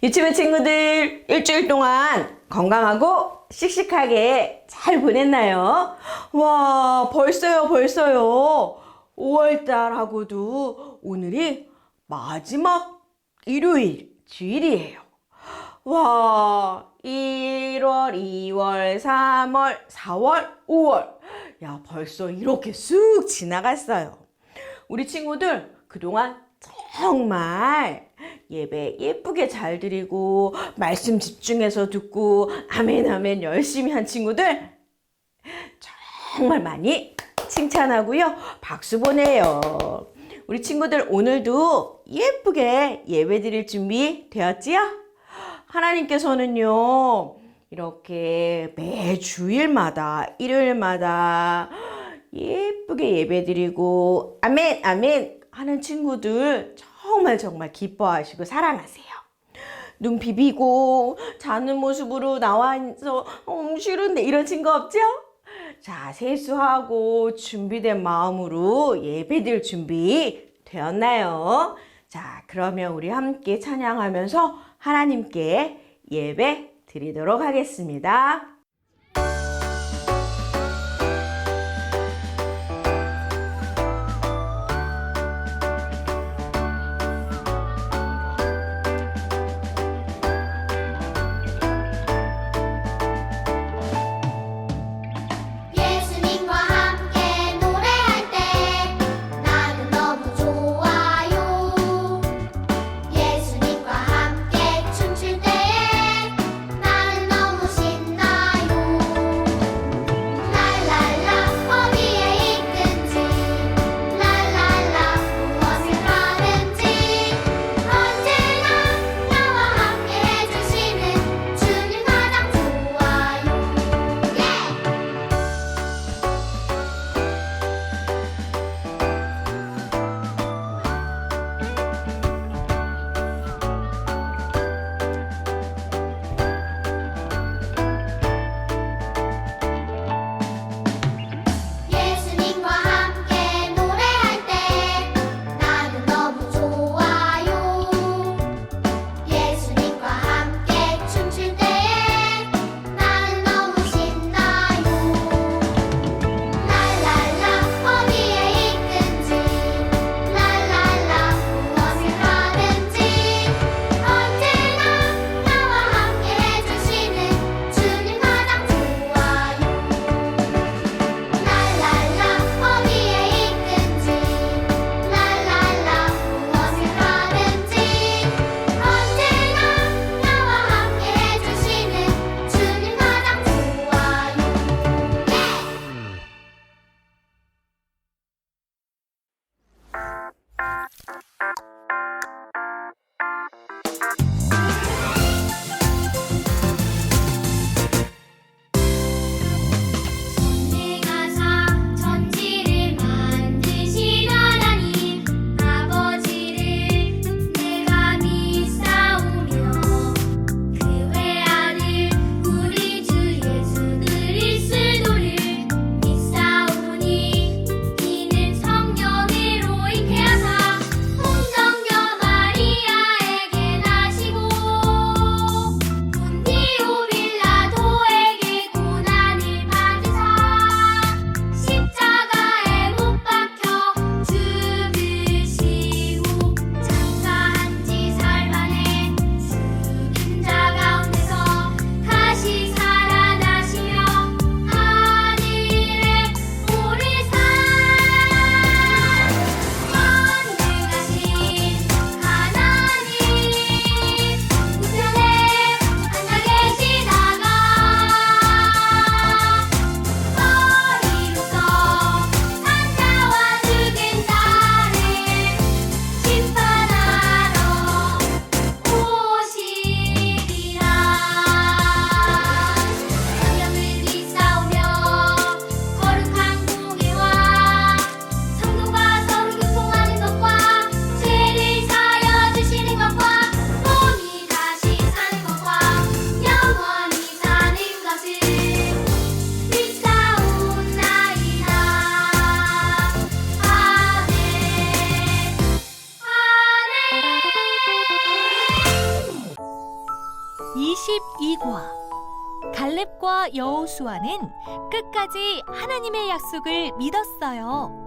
유치부 친구들 일주일 동안 건강하고 씩씩하게 잘 보냈나요? 와, 벌써요. 5월달하고도 오늘이 마지막 일요일, 주일이에요. 와, 1월, 2월, 3월, 4월, 5월. 야, 벌써 이렇게 쑥 지나갔어요. 우리 친구들 그동안 정말 예배 예쁘게 잘 드리고 말씀 집중해서 듣고 아멘 아멘 열심히 한 친구들 정말 많이 칭찬하고요. 박수 보내요. 우리 친구들 오늘도 예쁘게 예배 드릴 준비 되었지요? 하나님께서는요 이렇게 매 주일마다 일요일마다 예쁘게 예배 드리고 아멘 아멘 하는 친구들 정말 기뻐하시고 사랑하세요. 눈 비비고 자는 모습으로 나와서 싫은데 이런 친구 없죠? 자, 세수하고 준비된 마음으로 예배드릴 준비 되었나요? 자, 그러면 우리 함께 찬양하면서 하나님께 예배 드리도록 하겠습니다. 예수님과 함께 노래할 때 나는 너무 좋아요. 예수님과 함께 춤출 때에 나는 너무 신나요. 22과 갈렙과 여호수아는 끝까지 하나님의 약속을 믿었어요.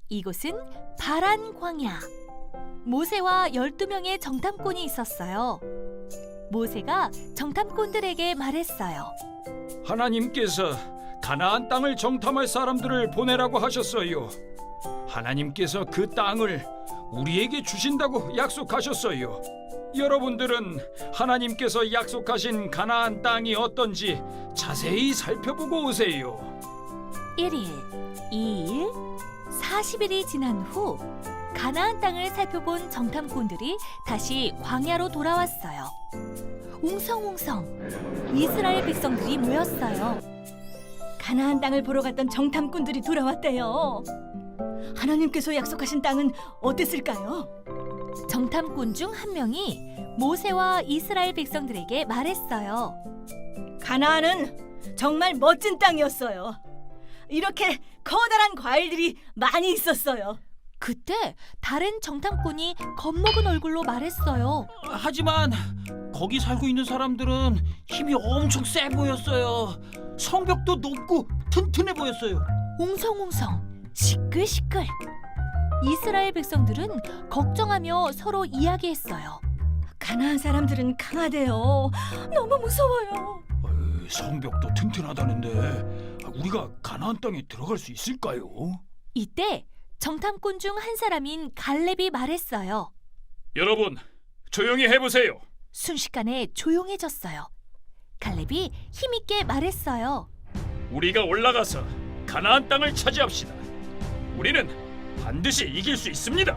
이곳은 바란 광야. 모세와 12명의 정탐꾼이 있었어요. 모세가 정탐꾼들에게 말했어요. 하나님께서 가나안 땅을 정탐할 사람들을 보내라고 하셨어요. 하나님께서 그 땅을 우리에게 주신다고 약속하셨어요. 여러분들은 하나님께서 약속하신 가나안 땅이 어떤지 자세히 살펴보고 오세요. 1일, 2일, 40일이 지난 후 가나안 땅을 살펴본 정탐꾼들이 다시 광야로 돌아왔어요. 웅성웅성 이스라엘 백성들이 모였어요. 가나안 땅을 보러 갔던 정탐꾼들이 돌아왔대요. 하나님께서 약속하신 땅은 어땠을까요? 정탐꾼 중 한 명이 모세와 이스라엘 백성들에게 말했어요. 가나안은 정말 멋진 땅이었어요. 이렇게 커다란 과일들이 많이 있었어요. 그때 다른 정탐꾼이 겁먹은 얼굴로 말했어요. 하지만 거기 살고 있는 사람들은 힘이 엄청 세 보였어요. 성벽도 높고 튼튼해 보였어요. 웅성웅성 시끌시끌. 이스라엘 백성들은 걱정하며 서로 이야기했어요. 가나안 사람들은 강하대요. 너무 무서워요. 성벽도 튼튼하다는데 우리가 가나안 땅에 들어갈 수 있을까요? 이때 정탐꾼 중 한 사람인 갈렙이 말했어요. 여러분, 조용히 해보세요. 순식간에 조용해졌어요. 갈렙이 힘있게 말했어요. 우리가 올라가서 가나안 땅을 차지합시다. 우리는 반드시 이길 수 있습니다.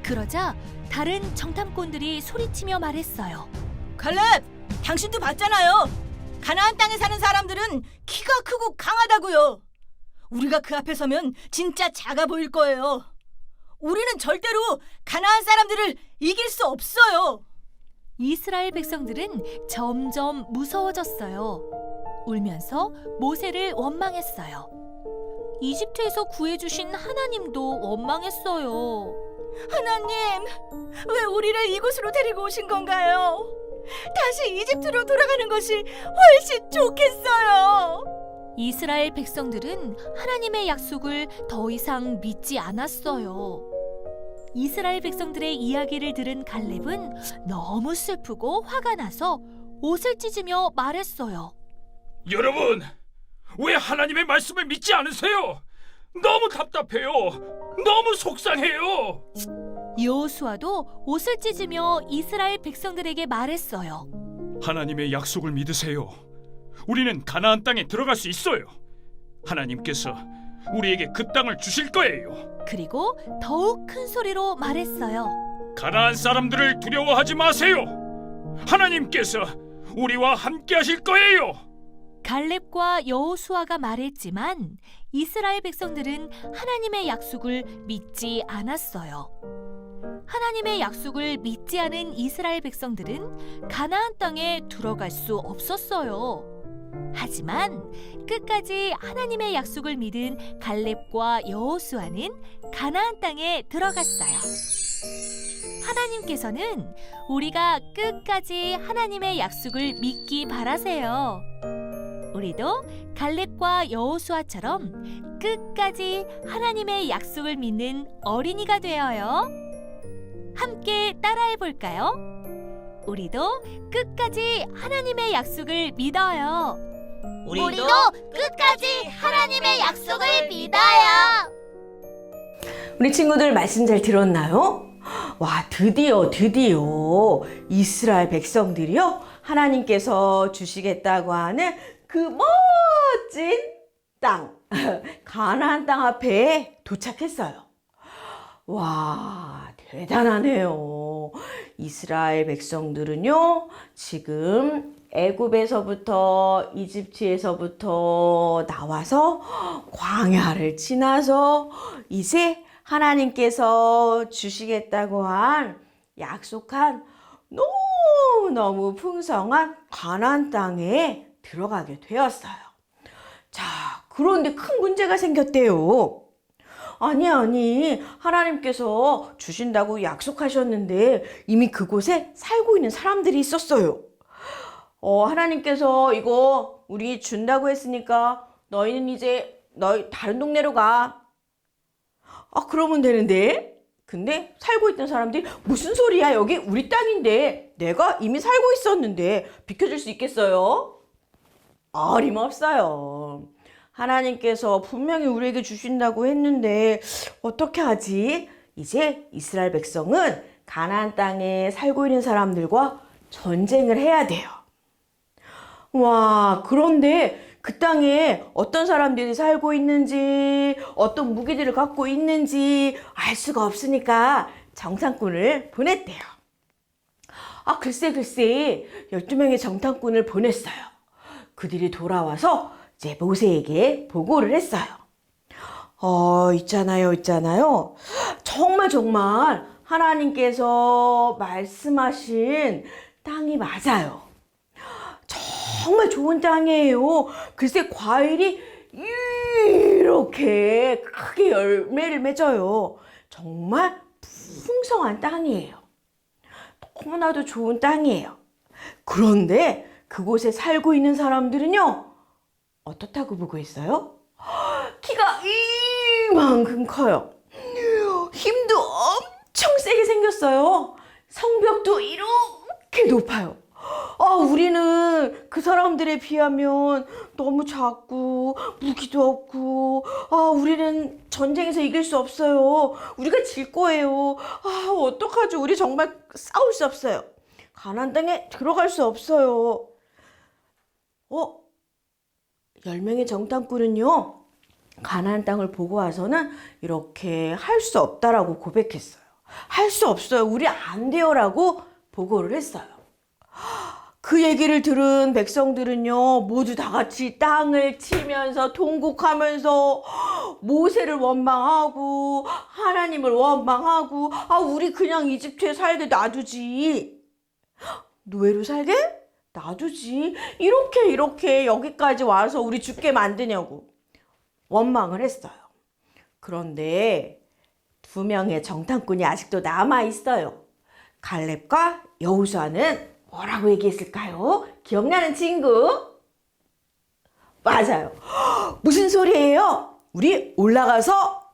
그러자 다른 정탐꾼들이 소리치며 말했어요. 갈렙, 당신도 봤잖아요. 가나안 땅에 사는 사람들은 키가 크고 강하다고요. 우리가 그 앞에 서면 진짜 작아 보일 거예요. 우리는 절대로 가나안 사람들을 이길 수 없어요. 이스라엘 백성들은 점점 무서워졌어요. 울면서 모세를 원망했어요. 이집트에서 구해주신 하나님도 원망했어요. 하나님, 왜 우리를 이곳으로 데리고 오신 건가요? 다시 이집트로 돌아가는 것이 훨씬 좋겠어요. 이스라엘 백성들은 하나님의 약속을 더 이상 믿지 않았어요. 이스라엘 백성들의 이야기를 들은 갈렙은 너무 슬프고 화가 나서 옷을 찢으며 말했어요. 여러분, 왜 하나님의 말씀을 믿지 않으세요? 너무 답답해요. 너무 속상해요. 여호수아도 옷을 찢으며 이스라엘 백성들에게 말했어요. 하나님의 약속을 믿으세요. 우리는 가나안 땅에 들어갈 수 있어요. 하나님께서 우리에게 그 땅을 주실 거예요. 그리고 더욱 큰 소리로 말했어요. 가나안 사람들을 두려워하지 마세요. 하나님께서 우리와 함께 하실 거예요. 갈렙과 여호수아가 말했지만 이스라엘 백성들은 하나님의 약속을 믿지 않았어요. 하나님의 약속을 믿지 않은 이스라엘 백성들은 가나안 땅에 들어갈 수 없었어요. 하지만 끝까지 하나님의 약속을 믿은 갈렙과 여호수아는 가나안 땅에 들어갔어요. 하나님께서는 우리가 끝까지 하나님의 약속을 믿기 바라세요. 우리도 갈렙과 여호수아처럼 끝까지 하나님의 약속을 믿는 어린이가 되어요. 함께 따라해 볼까요? 우리도 끝까지 하나님의 약속을 믿어요. 우리도 끝까지 하나님의 약속을 믿어요. 우리 친구들 말씀 잘 들었나요? 와, 드디어 이스라엘 백성들이요, 하나님께서 주시겠다고 하는 그 멋진 땅, 가나안 땅 앞에 도착했어요. 와, 대단하네요. 이스라엘 백성들은요, 지금 애굽에서부터 이집트에서부터 나와서 광야를 지나서 이제 하나님께서 주시겠다고 한 약속한 너무너무 풍성한 가나안 땅에 들어가게 되었어요. 자, 그런데 큰 문제가 생겼대요. 아니, 하나님께서 주신다고 약속하셨는데 이미 그곳에 살고 있는 사람들이 있었어요. 하나님께서 이거 우리 준다고 했으니까 너희는 이제 너희 다른 동네로 가. 그러면 되는데. 근데 살고 있던 사람들이 무슨 소리야? 여기 우리 땅인데 내가 이미 살고 있었는데 비켜줄 수 있겠어요? 어림없어요. 하나님께서 분명히 우리에게 주신다고 했는데 어떻게 하지? 이제 이스라엘 백성은 가나안 땅에 살고 있는 사람들과 전쟁을 해야 돼요. 와, 그런데 그 땅에 어떤 사람들이 살고 있는지, 어떤 무기들을 갖고 있는지 알 수가 없으니까 정탐꾼을 보냈대요. 글쎄 12명의 정탐꾼을 보냈어요. 그들이 돌아와서 이제 모세에게 보고를 했어요. 있잖아요. 정말 하나님께서 말씀하신 땅이 맞아요. 정말 좋은 땅이에요. 글쎄 과일이 이렇게 크게 열매를 맺어요. 정말 풍성한 땅이에요. 너무나도 좋은 땅이에요. 그런데 그곳에 살고 있는 사람들은요, 어떻다고 보고 있어요? 키가 이만큼 커요. 힘도 엄청 세게 생겼어요. 성벽도 이렇게 높아요. 우리는 그 사람들에 비하면 너무 작고 무기도 없고 우리는 전쟁에서 이길 수 없어요. 우리가 질 거예요. 어떡하죠? 우리 정말 싸울 수 없어요. 가나안 땅에 들어갈 수 없어요. 10명의 정탐꾼은요, 가나안 땅을 보고 와서는 이렇게 할 수 없다라고 고백했어요. 할 수 없어요. 우리 안 돼요라고 보고를 했어요. 그 얘기를 들은 백성들은요, 모두 다 같이 땅을 치면서 통곡하면서 모세를 원망하고 하나님을 원망하고 우리 그냥 이집트에 살게 놔두지. 노예로 살게? 놔두지. 이렇게 여기까지 와서 우리 죽게 만드냐고 원망을 했어요. 그런데 2명의 정탐꾼이 아직도 남아있어요. 갈렙과 여호수아는 뭐라고 얘기했을까요? 기억나는 친구? 맞아요. 무슨 소리예요? 우리 올라가서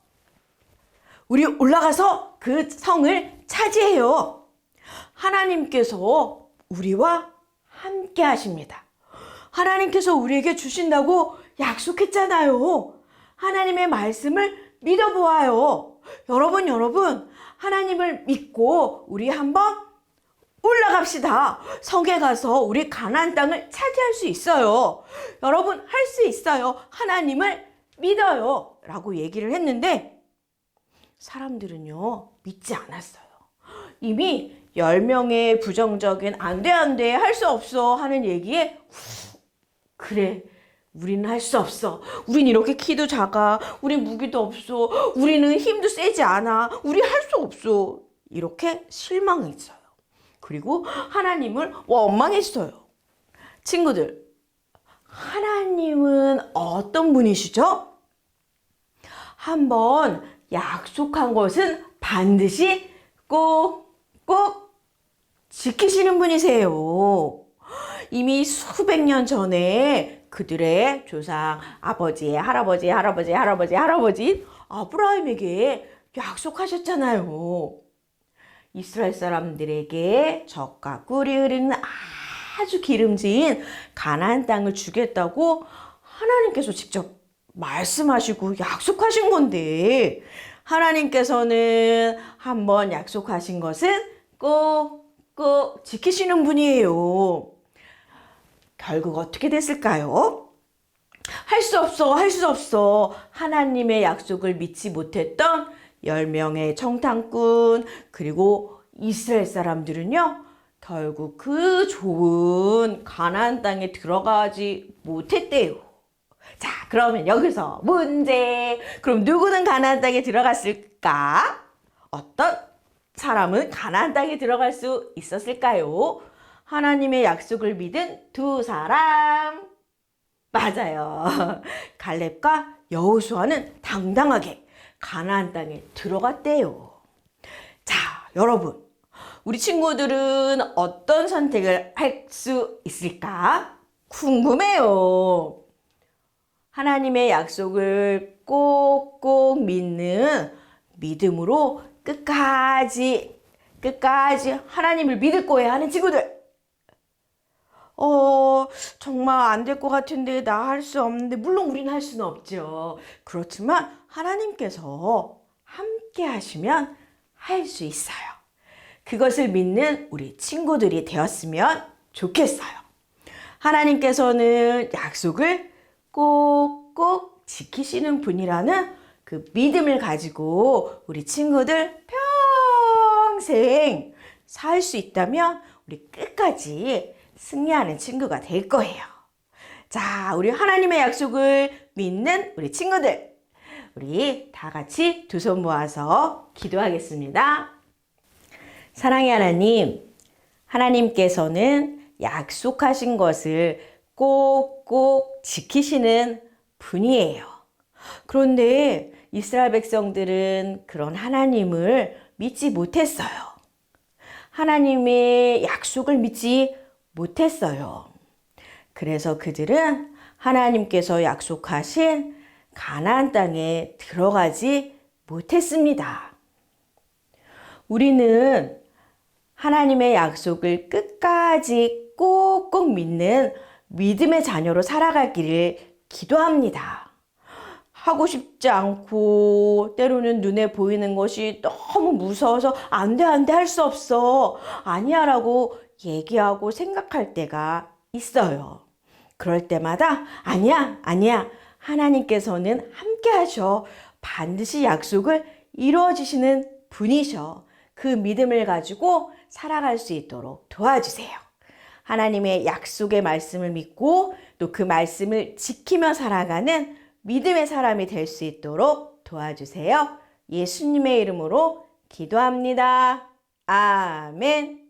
그 성을 차지해요. 하나님께서 우리와 함께 하십니다. 하나님께서 우리에게 주신다고 약속했잖아요. 하나님의 말씀을 믿어보아요. 여러분, 하나님을 믿고 우리 한번 올라갑시다. 성에 가서 우리 가나안 땅을 차지할 수 있어요. 여러분, 할 수 있어요. 하나님을 믿어요. 라고 얘기를 했는데 사람들은요, 믿지 않았어요. 이미 10명의 부정적인 안 돼, 할 수 없어 하는 얘기에 그래, 우리는 할 수 없어. 우린 이렇게 키도 작아. 우린 무기도 없어. 우리는 힘도 세지 않아. 우리 할 수 없어. 이렇게 실망했어요. 그리고 하나님을 원망했어요. 친구들, 하나님은 어떤 분이시죠? 한번 약속한 것은 반드시 꼭 지키시는 분이세요. 이미 수백 년 전에 그들의 조상, 아버지의 할아버지 아브라함에게 약속하셨잖아요. 이스라엘 사람들에게 젖과 꿀이 흐르는 아주 기름진 가나안 땅을 주겠다고 하나님께서 직접 말씀하시고 약속하신 건데, 하나님께서는 한번 약속하신 것은 꼭 지키시는 분이에요. 결국 어떻게 됐을까요? 할 수 없어. 하나님의 약속을 믿지 못했던 10명의 정탐꾼, 그리고 이스라엘 사람들은요, 결국 그 좋은 가나안 땅에 들어가지 못했대요. 자, 그러면 여기서 문제. 그럼 누구는 가나안 땅에 들어갔을까? 어떤 사람은 가나안 땅에 들어갈 수 있었을까요? 하나님의 약속을 믿은 두 사람. 맞아요. 갈렙과 여호수아는 당당하게 가나안 땅에 들어갔대요. 자, 여러분. 우리 친구들은 어떤 선택을 할 수 있을까? 궁금해요. 하나님의 약속을 꼭꼭 믿는 믿음으로 끝까지 하나님을 믿을 거예요 하는 친구들. 정말 안 될 것 같은데 나 할 수 없는데 물론 우리는 할 수는 없죠. 그렇지만 하나님께서 함께 하시면 할 수 있어요. 그것을 믿는 우리 친구들이 되었으면 좋겠어요. 하나님께서는 약속을 꼭꼭 지키시는 분이라는 그 믿음을 가지고 우리 친구들 평생 살 수 있다면 우리 끝까지 승리하는 친구가 될 거예요. 자, 우리 하나님의 약속을 믿는 우리 친구들, 우리 다 같이 두 손 모아서 기도하겠습니다. 사랑의 하나님, 하나님께서는 약속하신 것을 꼭꼭 지키시는 분이에요. 그런데 이스라엘 백성들은 그런 하나님을 믿지 못했어요. 하나님의 약속을 믿지 못했어요. 그래서 그들은 하나님께서 약속하신 가나안 땅에 들어가지 못했습니다. 우리는 하나님의 약속을 끝까지 꼭꼭 믿는 믿음의 자녀로 살아가기를 기도합니다. 하고 싶지 않고 때로는 눈에 보이는 것이 너무 무서워서 안 돼 할 수 없어 아니야 라고 얘기하고 생각할 때가 있어요. 그럴 때마다 아니야 하나님께서는 함께 하셔. 반드시 약속을 이루어 주시는 분이셔. 그 믿음을 가지고 살아갈 수 있도록 도와주세요. 하나님의 약속의 말씀을 믿고 또 그 말씀을 지키며 살아가는 믿음의 사람이 될 수 있도록 도와주세요. 예수님의 이름으로 기도합니다. 아멘.